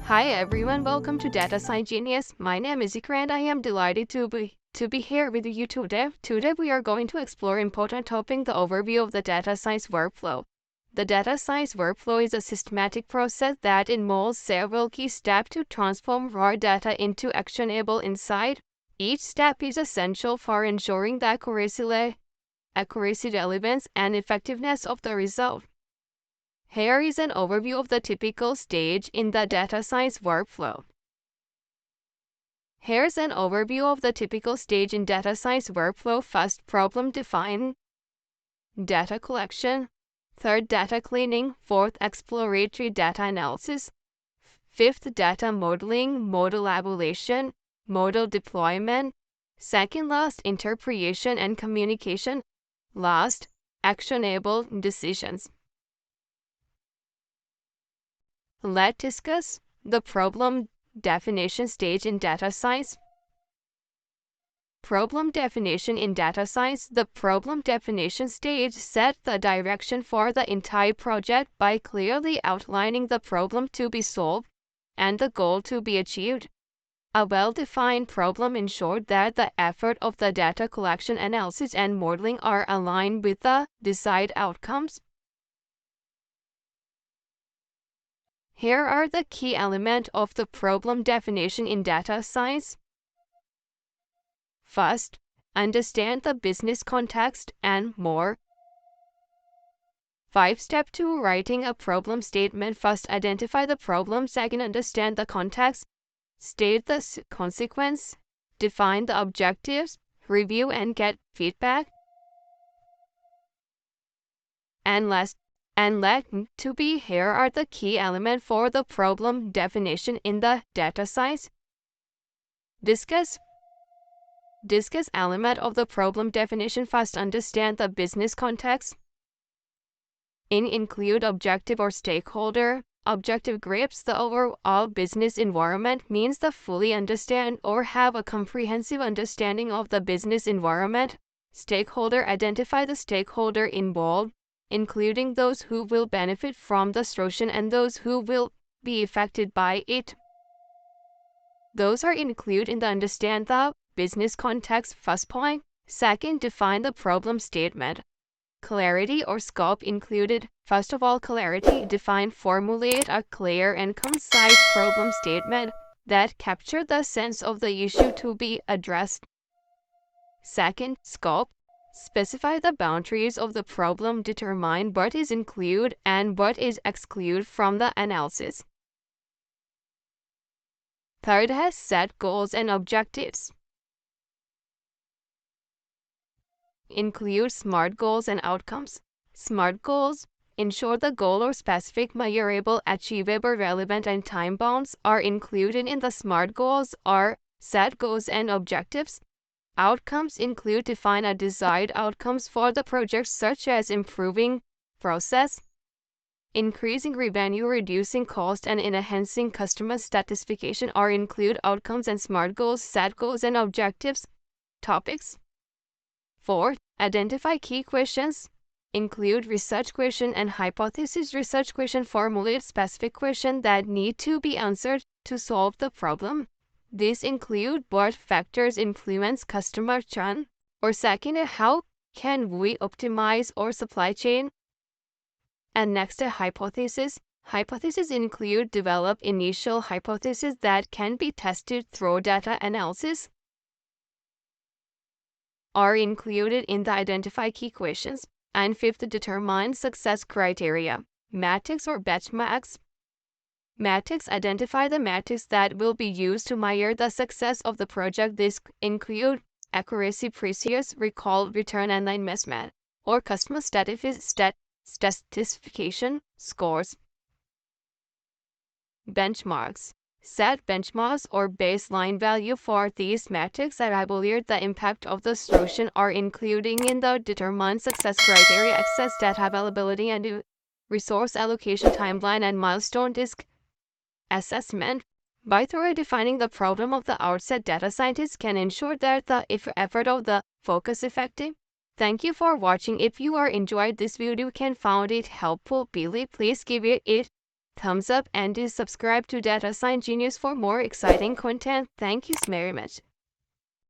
Hi everyone, welcome to Data Science Genius. My name is Ikra and I am delighted to be here with you today. Today we are going to explore important topic, the overview of the data science workflow. The data science workflow is a systematic process that involves several key steps to transform raw data into actionable insight. Each step is essential for ensuring the accuracy, relevance, and effectiveness of the result. Here is an overview of the typical stage in the data science workflow. Here's an overview of the typical stage in data science workflow. First, problem define, data collection. Third, data cleaning. Fourth, exploratory data analysis. Fifth, data modeling, model evaluation, model deployment. Second, last, interpretation and communication. Last, actionable decisions. Let's discuss the problem definition stage in data science. Problem definition in data science. The problem definition stage sets the direction for the entire project by clearly outlining the problem to be solved and the goal to be achieved. A well-defined problem ensures that the effort of the data collection, analysis, and modeling are aligned with the desired outcomes. Here are the key elements of the problem definition in data science. First, understand the business context and more. 5 Step 2 Writing a problem statement. First, identify the problem. Second, understand the context. State the consequence. Define the objectives. Review and get feedback. And last, here are the key elements for the problem definition in the data science. Discuss element of the problem definition. First, understand the business context. Include objective or stakeholder. Objective grasps the overall business environment, means the fully understand or have a comprehensive understanding of the business environment. Stakeholder, identify the stakeholder involved, including those who will benefit from the solution and those who will be affected by it. Those are included in the understand the business context first point. Second, define the problem statement. Clarity or scope included. First of all, clarity. Define, formulate a clear and concise problem statement that captures the sense of the issue to be addressed. Second, scope. Specify the boundaries of the problem, determine what is included and what is excluded from the analysis. Third, has set goals and objectives. Include SMART goals and outcomes. SMART goals ensure the goal or specific, measurable, achievable, relevant, and time bounds are included in the SMART goals or set goals and objectives. Outcomes include define a desired outcomes for the project, such as improving process, increasing revenue, reducing cost, and enhancing customer satisfaction are include outcomes and SMART goals, set goals, and objectives. Topics. 4. Identify key questions. Include research question and hypothesis. Research question formulate specific questions that need to be answered to solve the problem. These include what factors influence customer churn, or second, how can we optimize our supply chain? And next, a hypothesis. Hypotheses include develop initial hypotheses that can be tested through data analysis. Are included in the identify key questions. And fifth, determine success criteria. Metrics or benchmarks. Metrics identify the metrics that will be used to measure the success of the project. These include accuracy, precision, recall, return on investment, or customer satisfaction scores. Benchmarks. Set benchmarks or baseline value for these metrics that evaluate the impact of the solution are including in the determine success criteria, access, data availability, and resource allocation timeline and milestone disk assessment. By thoroughly defining the problem of the outset, data scientists can ensure that the effort of the focus effective. Thank you for watching. If you are enjoyed this video, you can find it helpful. Please give it thumbs up and do subscribe to Data Science Genius for more exciting content. Thank you very much.